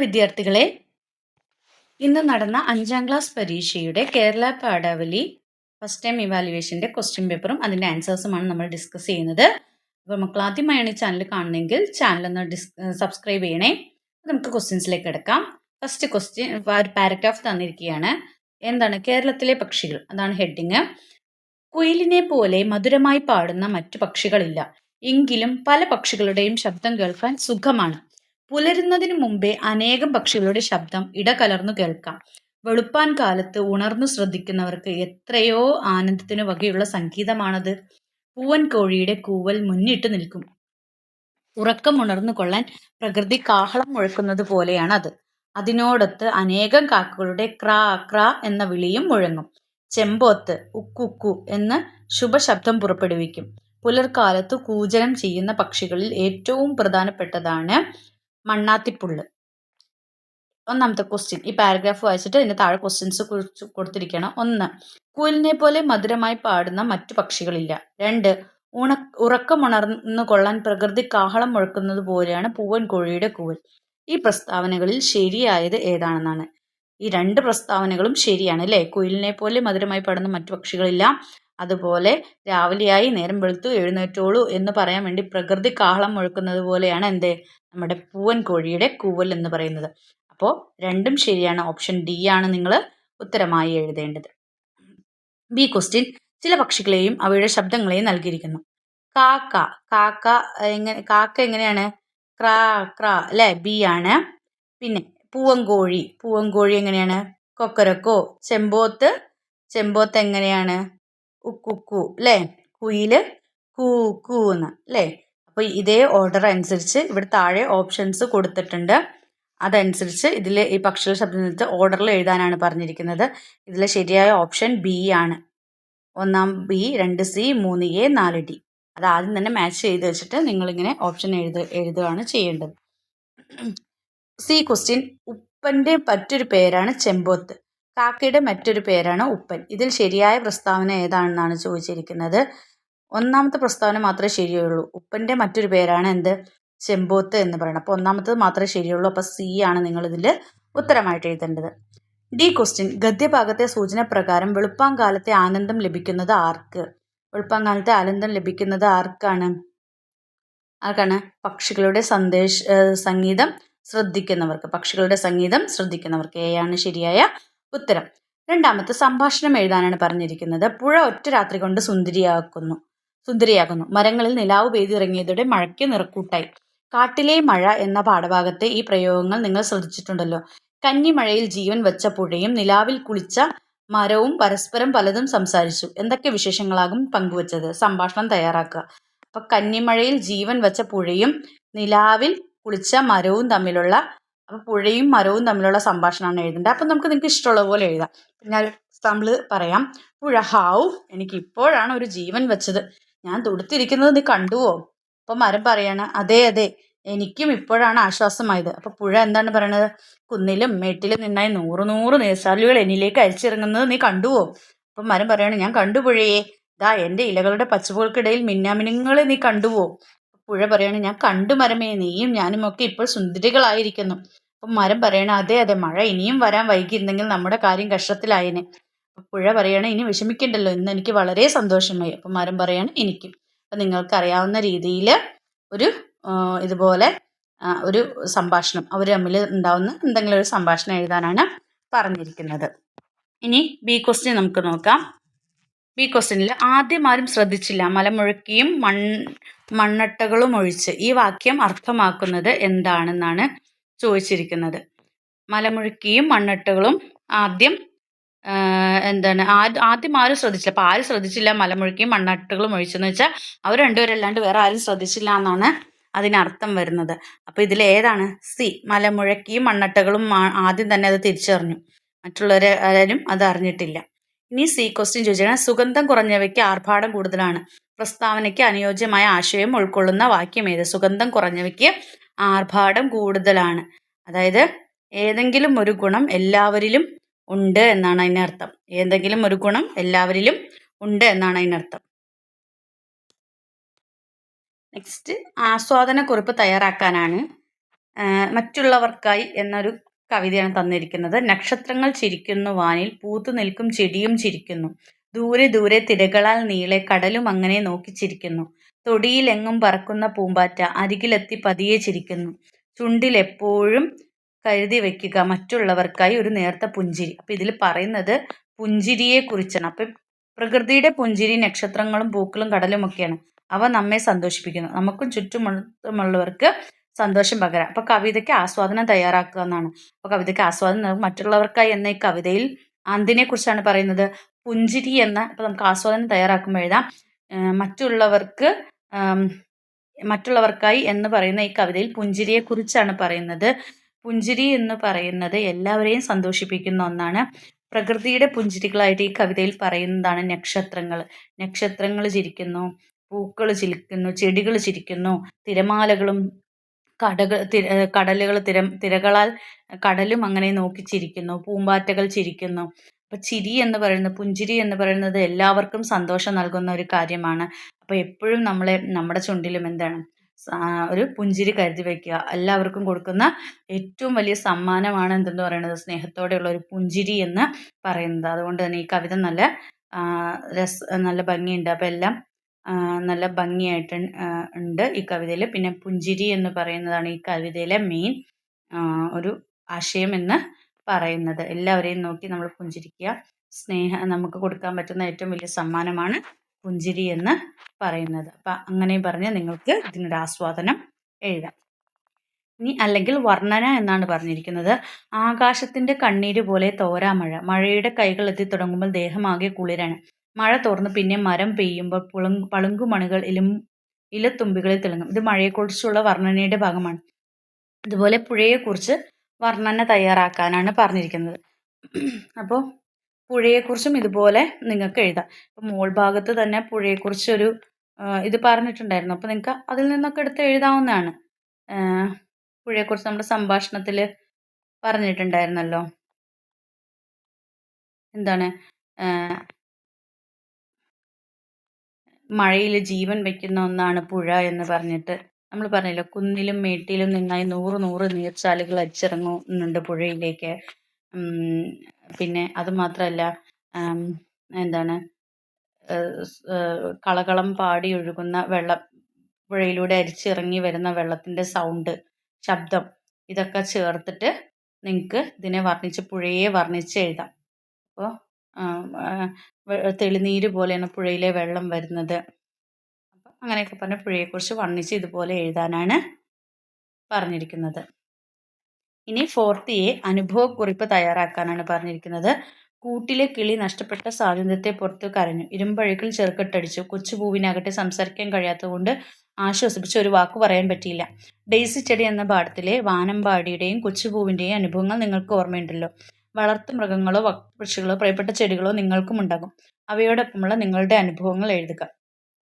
വിദ്യാർത്ഥികളെ, ഇന്ന് നടന്ന 5ാം ക്ലാസ് പരീക്ഷയുടെ കേരള പാഠാവലി ഫസ്റ്റ് ടൈം ഇവാലുവേഷൻ്റെ ക്വസ്റ്റ്യൻ പേപ്പറും അതിൻ്റെ ആൻസേഴ്സുമാണ് നമ്മൾ ഡിസ്കസ് ചെയ്യുന്നത്. അപ്പോൾ മക്കൾ ആദ്യമായാണ് ഈ ചാനൽ കാണുന്നതെങ്കിൽ ചാനലൊന്ന് സബ്സ്ക്രൈബ് ചെയ്യണേ. നമുക്ക് ക്വസ്റ്റ്യൻസിലേക്ക് എടുക്കാം. ഫസ്റ്റ് ക്വസ്റ്റ്യൻ, ഒരു പാരഗ്രാഫ് തന്നിരിക്കുകയാണ്. എന്താണ്? കേരളത്തിലെ പക്ഷികൾ, അതാണ് ഹെഡിങ്. കുയിലിനെ പോലെ മധുരമായി പാടുന്ന മറ്റു പക്ഷികളില്ല, എങ്കിലും പല പക്ഷികളുടെയും ശബ്ദം കേൾക്കാൻ സുഖമാണ്. പുലരുന്നതിനു മുമ്പേ അനേകം പക്ഷികളുടെ ശബ്ദം ഇടകലർന്നു കേൾക്കാം. വെളുപ്പാൻ കാലത്ത് ഉണർന്നു ശ്രദ്ധിക്കുന്നവർക്ക് എത്രയോ ആനന്ദത്തിനു വകയുള്ള സംഗീതമാണത്. പൂവൻ കോഴിയുടെ കൂവൽ മുന്നിട്ട് നിൽക്കും. ഉറക്കം ഉണർന്നു കൊള്ളാൻ പ്രകൃതി കാഹളം മുഴക്കുന്നത് പോലെയാണ് അത്. അതിനോടൊത്ത് അനേകം കാക്കകളുടെ ക്രാ ക്രാ എന്ന വിളിയും മുഴങ്ങും. ചെമ്പോത്ത് ഉക്കുക്കു എന്ന് ശുഭശബ്ദം പുറപ്പെടുവിക്കും. പുലർക്കാലത്ത് കൂജനം ചെയ്യുന്ന പക്ഷികളിൽ ഏറ്റവും പ്രധാനപ്പെട്ടതാണ് മണ്ണാത്തിപ്പുള്ള്. ഒന്നാമത്തെ ക്വസ്റ്റ്യൻ, ഈ പാരഗ്രാഫ് വായിച്ചിട്ട് ഇതിൻ്റെ താഴെ ക്വസ്റ്റ്യൻസ് കുറിച്ച് കൊടുത്തിരിക്കണം. 1. കുയിലിനെ പോലെ മധുരമായി പാടുന്ന മറ്റു പക്ഷികളില്ല. 2. ഉറക്കമുണർന്നു കൊള്ളാൻ പ്രകൃതി കാഹളം മുഴക്കുന്നത് പോലെയാണ് പൂവൻ കോഴിയുടെ കൂവൽ. ഈ പ്രസ്താവനകളിൽ ശരിയായത് ഏതാണെന്നാണ്. ഈ 2 പ്രസ്താവനകളും ശരിയാണ് അല്ലേ? കുയിലിനെ പോലെ മധുരമായി പാടുന്ന മറ്റു പക്ഷികളില്ല, അതുപോലെ രാവിലെയായി നേരം വെളുത്തു എഴുന്നേറ്റോളൂ എന്ന് പറയാൻ വേണ്ടി പ്രകൃതി കാഹളം മുഴക്കുന്നത് പോലെയാണ് നമ്മുടെ പൂവൻ കോഴിയുടെ കൂവൽ എന്ന് പറയുന്നത്. അപ്പോൾ 2ഉം ശരിയാണ്. ഓപ്ഷൻ ഡി ആണ് നിങ്ങൾ ഉത്തരമായി എഴുതേണ്ടത്. ബി ക്വസ്റ്റ്യൻ, ചില പക്ഷികളെയും അവയുടെ ശബ്ദങ്ങളെയും നൽകിയിരിക്കുന്നു. കാക്ക കാക്ക എങ്ങനെയാണ്? ക്രാ ക്രാ അല്ലേ? ബി ആണ്. പിന്നെ പൂവൻകോഴി എങ്ങനെയാണ്? കൊക്കരക്കോ. ചെമ്പോത്ത് എങ്ങനെയാണ്? ഉക്കുക്കു അല്ലേ? കുയില് കൂ കൂ എന്ന് അല്ലേ? അപ്പോൾ ഇതേ ഓർഡർ അനുസരിച്ച് ഇവിടെ താഴെ ഓപ്ഷൻസ് കൊടുത്തിട്ടുണ്ട്. അതനുസരിച്ച് ഇതിൽ ഈ പക്ഷികളുടെ ശബ്ദത്തിൽ ഓർഡറിൽ എഴുതാനാണ് പറഞ്ഞിരിക്കുന്നത്. ഇതിൽ ശരിയായ ഓപ്ഷൻ ബി ആണ്. 1 ബി, 2 സി, 3 എ, 4 ഡി. അത് ആദ്യം തന്നെ മാച്ച് ചെയ്ത് വെച്ചിട്ട് നിങ്ങളിങ്ങനെ ഓപ്ഷൻ എഴുതുകയാണ് ചെയ്യേണ്ടത്. സി ക്വസ്റ്റ്യൻ, ഉപ്പൻ്റെ മറ്റൊരു പേരാണ് ചെമ്പോത്ത്, കാക്കയുടെ മറ്റൊരു പേരാണ് ഉപ്പൻ. ഇതിൽ ശരിയായ പ്രസ്താവന ഏതാണെന്നാണ് ചോദിച്ചിരിക്കുന്നത്. 1ാമത്തെ പ്രസ്താവന മാത്രമേ ശരിയുള്ളൂ. ഉപ്പൻ്റെ മറ്റൊരു പേരാണ് ചെമ്പോത്ത് എന്ന് പറയുന്നത്. അപ്പോൾ 1ാമത്തത് മാത്രമേ ശരിയുള്ളൂ. അപ്പോൾ സി ആണ് നിങ്ങളിതിൽ ഉത്തരമായിട്ട് എഴുതേണ്ടത്. ഡി ക്വസ്റ്റ്യൻ, ഗദ്യഭാഗത്തെ സൂചന പ്രകാരം വെളുപ്പാങ്കാലത്തെ ആനന്ദം ലഭിക്കുന്നത് ആർക്ക്? വെളുപ്പാങ്കാലത്തെ ആനന്ദം ലഭിക്കുന്നത് ആർക്കാണ്? പക്ഷികളുടെ സംഗീതം ശ്രദ്ധിക്കുന്നവർക്ക്. പക്ഷികളുടെ സംഗീതം ശ്രദ്ധിക്കുന്നവർക്ക്. എ ആണ് ശരിയായ ഉത്തരം. 2ാമത്തെ സംഭാഷണം എഴുതാനാണ് പറഞ്ഞിരിക്കുന്നത്. പുഴ ഒറ്റ രാത്രി കൊണ്ട് സുന്ദരിയാകുന്നു. മരങ്ങളിൽ നിലാവ് പെയ്തിറങ്ങിയതോടെ മഴയ്ക്ക് നിറക്കൂട്ടായി. കാട്ടിലെ മഴ എന്ന പാഠഭാഗത്തെ ഈ പ്രയോഗങ്ങൾ നിങ്ങൾ ശ്രദ്ധിച്ചിട്ടുണ്ടല്ലോ. കന്നിമഴയിൽ ജീവൻ വെച്ച പുഴയും നിലാവിൽ കുളിച്ച മരവും പരസ്പരം പലതും സംസാരിച്ചു. എന്തൊക്കെ വിശേഷങ്ങളാകും പങ്കുവച്ചത്? സംഭാഷണം തയ്യാറാക്കുക. അപ്പൊ കന്നിമഴയിൽ ജീവൻ വെച്ച പുഴയും നിലാവിൽ കുളിച്ച മരവും തമ്മിലുള്ള, അപ്പൊ പുഴയും മരവും തമ്മിലുള്ള സംഭാഷണമാണ് എഴുതേണ്ടത്. അപ്പം നിങ്ങൾക്ക് ഇഷ്ടമുള്ള പോലെ എഴുതാം. ഞാൻ എക്സാമ്പിൾ പറയാം. പുഴ, ഹാവ്, എനിക്ക് ഇപ്പോഴാണ് ഒരു ജീവൻ വെച്ചത്, ഞാൻ തുടുത്തിരിക്കുന്നത് നീ കണ്ടുവോ? അപ്പം മരം പറയാണ്, അതെ അതെ, എനിക്കും ഇപ്പോഴാണ് ആശ്വാസമായത്. അപ്പൊ പുഴ എന്താണ് പറയണത്? കുന്നിലും മേട്ടിലും നിന്നായി 100 നീർച്ചാലുകൾ എന്നിലേക്ക് അരിച്ചിറങ്ങുന്നത് നീ കണ്ടുവോ? അപ്പം മരം പറയാണ്, ഞാൻ കണ്ടു പുഴയെ, ദാ എൻ്റെ ഇലകളുടെ പച്ചപ്പുകൾക്കിടയിൽ മിന്നാമിനുങ്ങളെ നീ കണ്ടുവോ? പുഴ പറയാണ്, ഞാൻ കണ്ടു മരമേ, നീയും ഞാനും ഒക്കെ ഇപ്പോൾ സുന്ദരികളായിരിക്കുന്നു. അപ്പം മരം പറയണ, അതെ അതെ, മഴ ഇനിയും വരാൻ വൈകിയിരുന്നെങ്കിൽ നമ്മുടെ കാര്യം കഷ്ടത്തിലായേനെ. പുഴ പറയാണ്, ഇനി വിഷമിക്കണ്ടല്ലോ, ഇന്ന് എനിക്ക് വളരെ സന്തോഷമായി. അപ്പം മരം പറയാണ്, എനിക്കും. അപ്പം നിങ്ങൾക്ക് അറിയാവുന്ന രീതിയിൽ ഒരു ഇതുപോലെ ഒരു സംഭാഷണം, അവർ തമ്മിൽ ഉണ്ടാവുന്ന എന്തെങ്കിലും ഒരു സംഭാഷണം എഴുതാനാണ് പറഞ്ഞിരിക്കുന്നത്. ഇനി ബി ക്വസ്റ്റ്യൻ നമുക്ക് നോക്കാം. ബി ക്വസ്റ്റ്യനിൽ ആദ്യം ആരും ശ്രദ്ധിച്ചില്ല, മലമുഴക്കിയും മണ്ണട്ടകളും ഒഴിച്ച്. ഈ വാക്യം അർത്ഥമാക്കുന്നത് എന്താണെന്നാണ് ചോദിച്ചിരിക്കുന്നത്. മലമുഴക്കിയും മണ്ണട്ടകളും ആദ്യം ആദ്യം ആരും ശ്രദ്ധിച്ചില്ല. അപ്പോൾ ആരും ശ്രദ്ധിച്ചില്ല, മലമുഴക്കിയും മണ്ണട്ടകളും ഒഴിച്ചെന്ന് വെച്ചാൽ അവർ രണ്ടുപേരല്ലാണ്ട് വേറെ ആരും ശ്രദ്ധിച്ചില്ല എന്നാണ് അതിനർത്ഥം വരുന്നത്. അപ്പോൾ ഇതിൽ ഏതാണ്? സി, മലമുഴക്കിയും മണ്ണട്ടകളും ആദ്യം തന്നെ അത് തിരിച്ചറിഞ്ഞു, മറ്റുള്ളവരാരും അത് അറിഞ്ഞിട്ടില്ല. ഇനി സി ക്വസ്റ്റ്യൻ ചോദിച്ചാൽ, സുഗന്ധം കുറഞ്ഞവയ്ക്ക് ആർഭാടം കൂടുതലാണ്. പ്രസ്താവനയ്ക്ക് അനുയോജ്യമായ ആശയം ഉൾക്കൊള്ളുന്ന വാക്യം ഏത്? സുഗന്ധം കുറഞ്ഞവയ്ക്ക് ആർഭാടം കൂടുതലാണ്. അതായത് ഏതെങ്കിലും ഒരു ഗുണം എല്ലാവരിലും ഉണ്ട് എന്നാണ് അതിനർത്ഥം. ഏതെങ്കിലും ഒരു ഗുണം എല്ലാവരിലും ഉണ്ട് എന്നാണ് അതിനർത്ഥം. നെക്സ്റ്റ്, ആസ്വാദനക്കുറിപ്പ് തയ്യാറാക്കാനാണ് മറ്റുള്ളവർക്കായി എന്നൊരു കവിതയാണ് തന്നിരിക്കുന്നത്. നക്ഷത്രങ്ങൾ ചിരിക്കുന്നു വാനിൽ, പൂത്തു നിൽക്കും ചെടിയും ചിരിക്കുന്നു. ദൂരെ ദൂരെ തിരകളാൽ നീളെ കടലും അങ്ങനെ നോക്കി ചിരിക്കുന്നു. തൊടിയിലെങ്ങും പറക്കുന്ന പൂമ്പാറ്റ അരികിലെത്തി പതിയെ ചിരിക്കുന്നു. ചുണ്ടിലെപ്പോഴും കരുതി വയ്ക്കുക മറ്റുള്ളവർക്കായി ഒരു നേർത്ത പുഞ്ചിരി. അപ്പം ഇതിൽ പറയുന്നത് പുഞ്ചിരിയെ കുറിച്ചാണ്. അപ്പം പ്രകൃതിയുടെ പുഞ്ചിരി നക്ഷത്രങ്ങളും പൂക്കളും കടലും ഒക്കെയാണ്. അവ നമ്മെ സന്തോഷിപ്പിക്കുന്നു. നമുക്കും ചുറ്റുമുള്ളവർക്ക് സന്തോഷം പകരാം. അപ്പോൾ കവിതയ്ക്ക് ആസ്വാദനം തയ്യാറാക്കുക എന്നാണ്. അപ്പോൾ കവിതയ്ക്ക് ആസ്വാദനം മറ്റുള്ളവർക്കായി എന്ന ഈ കവിതയിൽ എന്തിനെ കുറിച്ചാണ് പറയുന്നത്? പുഞ്ചിരി എന്ന. അപ്പോൾ നമുക്ക് ആസ്വാദനം തയ്യാറാക്കുമ്പോൾ എഴുതാം മറ്റുള്ളവർക്കായി എന്ന് പറയുന്ന ഈ കവിതയിൽ പുഞ്ചിരിയെ കുറിച്ചാണ് പറയുന്നത്. പുഞ്ചിരി എന്ന് പറയുന്നത് എല്ലാവരെയും സന്തോഷിപ്പിക്കുന്ന ഒന്നാണ്. പ്രകൃതിയുടെ പുഞ്ചിരികളായിട്ട് ഈ കവിതയിൽ പറയുന്നതാണ് നക്ഷത്രങ്ങൾ. നക്ഷത്രങ്ങൾ ചിരിക്കുന്നു, പൂക്കൾ ചിരിക്കുന്നു, ചെടികൾ ചിരിക്കുന്നു, തിരമാലകളും കടലുകൾ തിരകളാൽ കടലും അങ്ങനെ നോക്കി ചിരിക്കുന്നു, പൂമ്പാറ്റകൾ ചിരിക്കുന്നു. അപ്പോൾ ചിരി എന്ന് പറയുന്നത്, പുഞ്ചിരി എന്ന് പറയുന്നത് എല്ലാവർക്കും സന്തോഷം നൽകുന്ന ഒരു കാര്യമാണ്. അപ്പോൾ എപ്പോഴും നമ്മുടെ ചുണ്ടിലും എന്താണ് ഒരു പുഞ്ചിരി കരുതി വയ്ക്കുക. എല്ലാവർക്കും കൊടുക്കുന്ന ഏറ്റവും വലിയ സമ്മാനമാണ് എന്തെന്ന് പറയുന്നത്, സ്നേഹത്തോടെയുള്ള ഒരു പുഞ്ചിരി എന്ന് പറയുന്നത്. അതുകൊണ്ട് തന്നെ ഈ കവിത നല്ല ഭംഗിയുണ്ട്. അപ്പോൾ എല്ലാം നല്ല ഭംഗിയായിട്ട് ഉണ്ട് ഈ കവിതയിൽ. പിന്നെ പുഞ്ചിരി എന്ന് പറയുന്നതാണ് ഈ കവിതയിലെ മെയിൻ ഒരു ആശയം എന്ന് പറയുന്നത്. എല്ലാവരെയും നോക്കി നമ്മൾ പുഞ്ചിരിക്കുക. നമുക്ക് കൊടുക്കാൻ പറ്റുന്ന ഏറ്റവും വലിയ സമ്മാനമാണ് പുഞ്ചിരി എന്ന് പറയുന്നത്. അപ്പം അങ്ങനെ പറഞ്ഞ് നിങ്ങൾക്ക് ഇതിനൊരു ആസ്വാദനം എഴുതാം. ഇനി അല്ലെങ്കിൽ വർണ്ണന എന്നാണ് പറഞ്ഞിരിക്കുന്നത്. ആകാശത്തിൻ്റെ കണ്ണീര് പോലെ തോരാമഴ. മഴയുടെ കൈകൾ എത്തിത്തുടങ്ങുമ്പോൾ ദേഹമാകെ കുളിരാണ്. മഴ തോർന്ന് പിന്നെ മരം പെയ്യുമ്പോൾ പളുങ്കുമണികൾ ഇലത്തുമ്പികളിൽ തിളങ്ങും. ഇത് മഴയെക്കുറിച്ചുള്ള വർണ്ണനയുടെ ഭാഗമാണ്. ഇതുപോലെ പുഴയെക്കുറിച്ച് വർണ്ണന തയ്യാറാക്കാനാണ് പറഞ്ഞിരിക്കുന്നത്. അപ്പോൾ പുഴയെക്കുറിച്ചും ഇതുപോലെ നിങ്ങൾക്ക് എഴുതാം. അപ്പോൾ മോൾ ഭാഗത്ത് തന്നെ പുഴയെക്കുറിച്ചൊരു ഇത് പറഞ്ഞിട്ടുണ്ടായിരുന്നു. അപ്പോൾ നിങ്ങൾക്ക് അതിൽ നിന്നൊക്കെ എടുത്ത് എഴുതാവുന്നതാണ്. പുഴയെക്കുറിച്ച് നമ്മുടെ സംഭാഷണത്തിൽ പറഞ്ഞിട്ടുണ്ടായിരുന്നല്ലോ. എന്താണ് മഴയിൽ ജീവൻ വയ്ക്കുന്ന ഒന്നാണ് പുഴ എന്ന് പറഞ്ഞിട്ട് നമ്മൾ പറഞ്ഞല്ലോ. കുന്നിലും മേട്ടിലും നിന്നായി 100 നീർച്ചാലുകൾ അരിച്ചിറങ്ങുന്നുണ്ട് പുഴയിലേക്ക്. പിന്നെ അതുമാത്രമല്ല എന്താണ് കളകളം പാടി ഒഴുകുന്ന പുഴയിലൂടെ അരിച്ചിറങ്ങി വരുന്ന വെള്ളത്തിൻ്റെ ശബ്ദം ഇതൊക്കെ ചേർത്തിട്ട് നിങ്ങൾക്ക് ഇതിനെ പുഴയെ വർണ്ണിച്ച് എഴുതാം. അപ്പോൾ തെളിനീര് പോലെയാണ് പുഴയിലെ വെള്ളം വരുന്നത്. അപ്പം അങ്ങനെയൊക്കെ പറഞ്ഞ് പുഴയെക്കുറിച്ച് വർണ്ണിച്ച് ഇതുപോലെ എഴുതാനാണ് പറഞ്ഞിരിക്കുന്നത്. ഇനി 4th A അനുഭവക്കുറിപ്പ് തയ്യാറാക്കാനാണ് പറഞ്ഞിരിക്കുന്നത്. കൂട്ടിലെ കിളി നഷ്ടപ്പെട്ട സ്വാതന്ത്ര്യത്തെ പുറത്തു കരഞ്ഞു. ഇരുമ്പഴുക്കിൽ ചെറുക്കെട്ടടിച്ചു. കൊച്ചുപൂവിനാകട്ടെ സംസാരിക്കാൻ കഴിയാത്തതുകൊണ്ട് ആശ്വസിപ്പിച്ച് ഒരു വാക്ക് പറയാൻ പറ്റിയില്ല. ഡെയ്സി ചെടി എന്ന പാഠത്തിലെ വാനമ്പാടിയുടെയും കൊച്ചുപൂവിൻ്റെയും അനുഭവങ്ങൾ നിങ്ങൾക്ക് ഓർമ്മയുണ്ടല്ലോ. വളർത്തു മൃഗങ്ങളോ പക്ഷികളോ പ്രിയപ്പെട്ട ചെടികളോ നിങ്ങൾക്കും ഉണ്ടാകും. അവയോടൊപ്പമുള്ള നിങ്ങളുടെ അനുഭവങ്ങൾ എഴുതുക.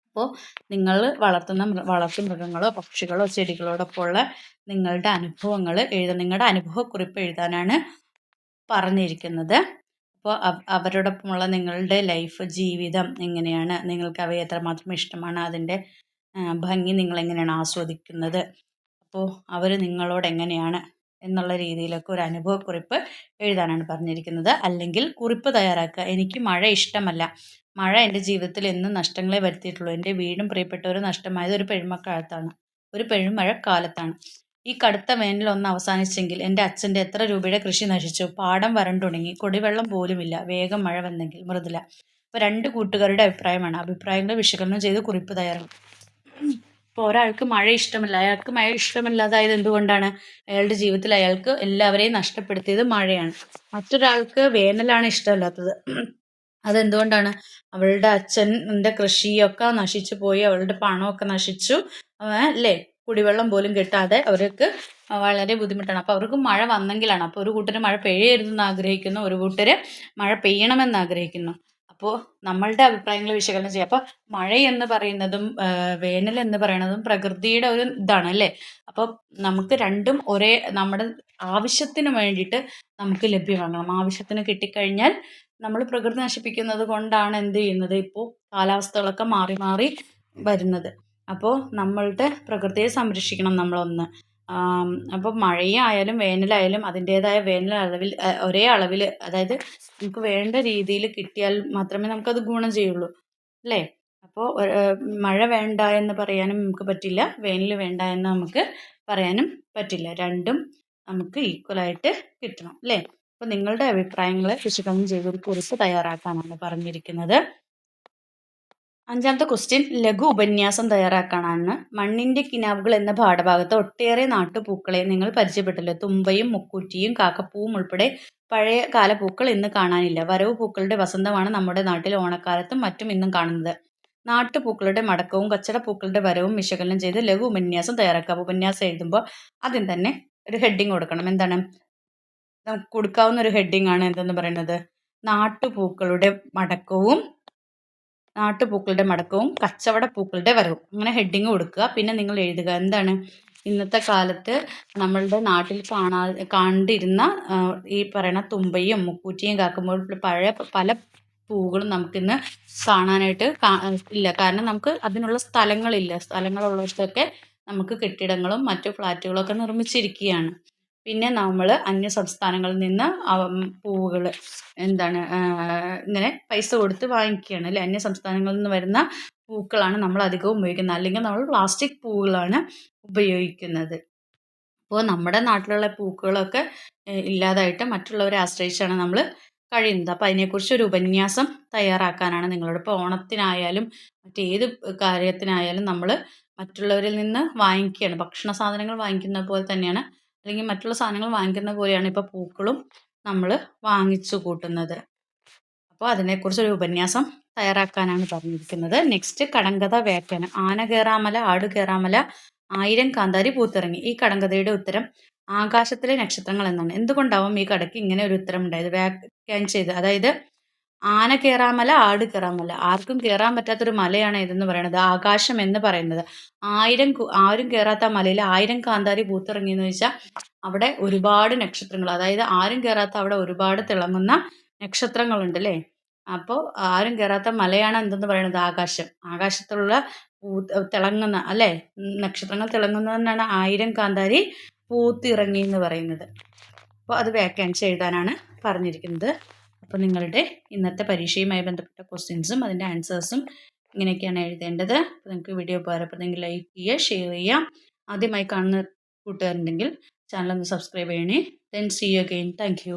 അപ്പോൾ നിങ്ങൾ വളർത്തു മൃഗങ്ങളോ പക്ഷികളോ ചെടികളോടൊപ്പമുള്ള നിങ്ങളുടെ അനുഭവങ്ങൾ എഴുതാൻ, നിങ്ങളുടെ അനുഭവക്കുറിപ്പ് എഴുതാനാണ് പറഞ്ഞിരിക്കുന്നത്. അപ്പോൾ അവരോടൊപ്പമുള്ള നിങ്ങളുടെ ജീവിതം എങ്ങനെയാണ്, നിങ്ങൾക്ക് അവയെ എത്രമാത്രം ഇഷ്ടമാണ്, അതിൻ്റെ ഭംഗി നിങ്ങളെങ്ങനെയാണ് ആസ്വദിക്കുന്നത്, അപ്പോൾ അവർ നിങ്ങളോട് എങ്ങനെയാണ് എന്നുള്ള രീതിയിലൊക്കെ ഒരു അനുഭവക്കുറിപ്പ് എഴുതാനാണ് പറഞ്ഞിരിക്കുന്നത്. അല്ലെങ്കിൽ കുറിപ്പ് തയ്യാറാക്കുക. എനിക്ക് മഴ ഇഷ്ടമല്ല. മഴ എൻ്റെ ജീവിതത്തിൽ എന്നും നഷ്ടങ്ങളെ വരുത്തിയിട്ടുള്ളൂ. എൻ്റെ വീടും പ്രിയപ്പെട്ടവരും നഷ്ടമായത് ഒരു പെരുമഴക്കാലത്താണ്. ഈ കടുത്ത വേനൽ ഒന്ന് അവസാനിച്ചെങ്കിൽ. എൻ്റെ അച്ഛൻ്റെ എത്ര രൂപയുടെ കൃഷി നശിച്ചു. പാടം വരണ്ടുണങ്ങി. കുടിവെള്ളം പോലുമില്ല. വേഗം മഴ വന്നെങ്കിൽ. മൃദുല. അപ്പോൾ 2 കൂട്ടുകാരുടെ അഭിപ്രായമാണ്. അഭിപ്രായങ്ങൾ വിശകലനം ചെയ്ത് കുറിപ്പ് തയ്യാറാക്കും. ഇപ്പോൾ ഒരാൾക്ക് മഴ ഇഷ്ടമല്ല. അയാൾക്ക് മഴ ഇഷ്ടമല്ലാതായത് എന്തുകൊണ്ടാണ്? അയാളുടെ ജീവിതത്തിൽ അയാൾക്ക് എല്ലാവരെയും നഷ്ടപ്പെടുത്തിയത് മഴയാണ്. മറ്റൊരാൾക്ക് വേനലാണ് ഇഷ്ടമല്ലാത്തത്. അതെന്തുകൊണ്ടാണ്? അവളുടെ അച്ഛൻ്റെ കൃഷിയൊക്കെ നശിച്ചു പോയി. അവളുടെ പണമൊക്കെ നശിച്ചു അല്ലേ? കുടിവെള്ളം പോലും കിട്ടാതെ അവർക്ക് വളരെ ബുദ്ധിമുട്ടാണ്. അപ്പോൾ അവർക്ക് മഴ വന്നെങ്കിലാണ്. അപ്പോൾ ഒരു കൂട്ടർ മഴ പെയ്യരുതെന്ന് ആഗ്രഹിക്കുന്നു, ഒരു കൂട്ടർ മഴ പെയ്യണമെന്ന് ആഗ്രഹിക്കുന്നു. അപ്പോൾ നമ്മളുടെ അഭിപ്രായങ്ങൾ വിശകലനം ചെയ്യുക. അപ്പോൾ മഴ എന്ന് പറയുന്നതും വേനൽ എന്ന് പറയുന്നതും പ്രകൃതിയുടെ ഒരു ഇതാണ് അല്ലേ? അപ്പോൾ നമുക്ക് രണ്ടും നമ്മുടെ ആവശ്യത്തിന് വേണ്ടിയിട്ട് നമുക്ക് ലഭ്യമാകണം. ആവശ്യത്തിന് കിട്ടിക്കഴിഞ്ഞാൽ നമ്മൾ പ്രകൃതി നശിപ്പിക്കുന്നത് കൊണ്ടാണ് എന്ത് ചെയ്യുന്നത്, ഇപ്പോൾ കാലാവസ്ഥകളൊക്കെ മാറി മാറി വരുന്നത്. അപ്പോൾ നമ്മളുടെ പ്രകൃതിയെ സംരക്ഷിക്കണം നമ്മളൊന്ന്. അപ്പോൾ മഴയായാലും വേനലായാലും അതിൻ്റേതായ വേനൽ അളവിൽ ഒരേ അളവിൽ, അതായത് നമുക്ക് വേണ്ട രീതിയിൽ കിട്ടിയാൽ മാത്രമേ നമുക്കത് ഗുണം ചെയ്യുള്ളൂ അല്ലേ? അപ്പോൾ മഴ വേണ്ട എന്ന് പറയാനും നമുക്ക് പറ്റില്ല, വേനൽ വേണ്ട എന്ന് നമുക്ക് പറയാനും പറ്റില്ല. രണ്ടും നമുക്ക് ഈക്വലായിട്ട് കിട്ടണം അല്ലേ? അപ്പോൾ നിങ്ങളുടെ അഭിപ്രായങ്ങൾ വിശകലനം ചെയ്തൊരു കുറിപ്പ് തയ്യാറാക്കാനാണ് പറഞ്ഞിരിക്കുന്നത്. 5ാമത്തെ ക്വസ്റ്റ്യൻ ലഘു ഉപന്യാസം തയ്യാറാക്കാനാണ്. മണ്ണിന്റെ കിനാവുകൾ എന്ന പാഠഭാഗത്ത് ഒട്ടേറെ നാട്ടുപൂക്കളെ നിങ്ങൾ പരിചയപ്പെട്ടല്ലോ. തുമ്പയും മുക്കൂറ്റിയും കാക്കപ്പൂവും ഉൾപ്പെടെ പഴയ കാലപ്പൂക്കൾ ഇന്ന് കാണാനില്ല. വരവ് പൂക്കളുടെ വസന്തമാണ് നമ്മുടെ നാട്ടിൽ ഓണക്കാലത്തും മറ്റും ഇന്നും കാണുന്നത്. നാട്ടുപൂക്കളുടെ മടക്കവും കച്ചടപ്പൂക്കളുടെ വരവും വിശകലനം ചെയ്ത് ലഘു ഉപന്യാസം തയ്യാറാക്കുക. ഉപന്യാസം എഴുതുമ്പോൾ ആദ്യം തന്നെ ഒരു ഹെഡിങ് കൊടുക്കണം. എന്താണ് നമുക്ക് കൊടുക്കാവുന്ന ഒരു ഹെഡിങ് ആണ് എന്തെന്ന് പറയുന്നത്? നാട്ടുപൂക്കളുടെ മടക്കവും കച്ചവട പൂക്കളുടെ വരവും. അങ്ങനെ ഹെഡിങ് കൊടുക്കുക. പിന്നെ നിങ്ങൾ എഴുതുക എന്താണ് ഇന്നത്തെ കാലത്ത് നമ്മളുടെ നാട്ടിൽ കണ്ടിരുന്ന ഈ പറയുന്ന തുമ്പയും മുക്കൂറ്റിയും കാക്കുമ്പോൾ പഴയ പല പൂവുകളും നമുക്കിന്ന് കാണാനായിട്ട് ഇല്ല. കാരണം നമുക്ക് അതിനുള്ള സ്ഥലങ്ങളില്ല. സ്ഥലങ്ങളുള്ളിടത്തൊക്കെ നമുക്ക് കെട്ടിടങ്ങളും മറ്റു ഫ്ലാറ്റുകളൊക്കെ നിർമ്മിച്ചിരിക്കുകയാണ്. പിന്നെ നമ്മൾ അന്യ സംസ്ഥാനങ്ങളിൽ നിന്ന് പൂവുകൾ ഇങ്ങനെ പൈസ കൊടുത്ത് വാങ്ങിക്കുകയാണ് അല്ലേ? അന്യ സംസ്ഥാനങ്ങളിൽ നിന്ന് വരുന്ന പൂക്കളാണ് നമ്മൾ അധികവും ഉപയോഗിക്കുന്നത്. അല്ലെങ്കിൽ നമ്മൾ പ്ലാസ്റ്റിക് പൂവുകളാണ് ഉപയോഗിക്കുന്നത്. അപ്പോൾ നമ്മുടെ നാട്ടിലുള്ള പൂക്കളൊക്കെ ഇല്ലാതായിട്ട് മറ്റുള്ളവരെ ആശ്രയിച്ചാണ് നമ്മൾ കഴിയുന്നത്. അപ്പോൾ അതിനെക്കുറിച്ച് ഒരു ഉപന്യാസം തയ്യാറാക്കാനാണ് നിങ്ങളോട്. ഇപ്പോൾ ഓണത്തിനായാലും മറ്റേത് കാര്യത്തിനായാലും നമ്മൾ മറ്റുള്ളവരിൽ നിന്ന് വാങ്ങിക്കുകയാണ്. ഭക്ഷണ സാധനങ്ങൾ വാങ്ങിക്കുന്ന പോലെ തന്നെയാണ്, അല്ലെങ്കിൽ മറ്റുള്ള സാധനങ്ങൾ വാങ്ങിക്കുന്ന പോലെയാണ് ഇപ്പോൾ പൂക്കളും നമ്മൾ വാങ്ങിച്ചു കൂട്ടുന്നത്. അപ്പോൾ അതിനെക്കുറിച്ചൊരു ഉപന്യാസം തയ്യാറാക്കാനാണ് പറഞ്ഞിരിക്കുന്നത്. നെക്സ്റ്റ് കടങ്കഥ വ്യാഖ്യാനം. ആന കയറാമല ആട് കയറാമല 1000 കാന്താരി പൂത്തിറങ്ങി. ഈ കടങ്കഥയുടെ ഉത്തരം ആകാശത്തിലെ നക്ഷത്രങ്ങൾ എന്നാണ്. എന്തുകൊണ്ടാവും ഈ കടയ്ക്ക് ഇങ്ങനെ ഒരു ഉത്തരം ഉണ്ടായത്? വ്യാഖ്യാനം ചെയ്ത്, അതായത് ആന കയറാമല ആട് കയറാമല, ആർക്കും കയറാൻ പറ്റാത്തൊരു മലയാണ് ഇതെന്ന് പറയുന്നത്, ആകാശം എന്ന് പറയുന്നത്. ആരും കയറാത്ത മലയിൽ 1000 കാന്താരി പൂത്തിറങ്ങിയെന്ന് വെച്ചാൽ അവിടെ ഒരുപാട് നക്ഷത്രങ്ങൾ, അതായത് ആരും കയറാത്ത അവിടെ ഒരുപാട് തിളങ്ങുന്ന നക്ഷത്രങ്ങളുണ്ട് അല്ലേ? അപ്പോൾ ആരും കയറാത്ത മലയാണ് എന്തെന്ന് പറയുന്നത്? ആകാശം. ആകാശത്തുള്ള തിളങ്ങുന്ന അല്ലേ നക്ഷത്രങ്ങൾ തിളങ്ങുന്നതെന്നാണ് 1000 കാന്താരി പൂത്തിറങ്ങി എന്ന് പറയുന്നത്. അപ്പോൾ അത് വ്യാഖ്യാനിച്ച് എഴുതാനാണ് പറഞ്ഞിരിക്കുന്നത്. അപ്പോൾ നിങ്ങളുടെ ഇന്നത്തെ പരീക്ഷയുമായി ബന്ധപ്പെട്ട ക്വസ്റ്റ്യൻസും അതിൻ്റെ ആൻസേഴ്സും ഇങ്ങനെയൊക്കെയാണ് എഴുതേണ്ടത്. അപ്പോൾ നിങ്ങൾക്ക് വീഡിയോ ഉപകാരപ്പെടുന്നെങ്കിൽ ലൈക്ക് ചെയ്യുക, ഷെയർ ചെയ്യുക. ആദ്യമായി കാണുന്ന കൂട്ടുകാരുണ്ടെങ്കിൽ ചാനൽ ഒന്ന് സബ്സ്ക്രൈബ് ചെയ്യണേ. Then see you again. Thank U.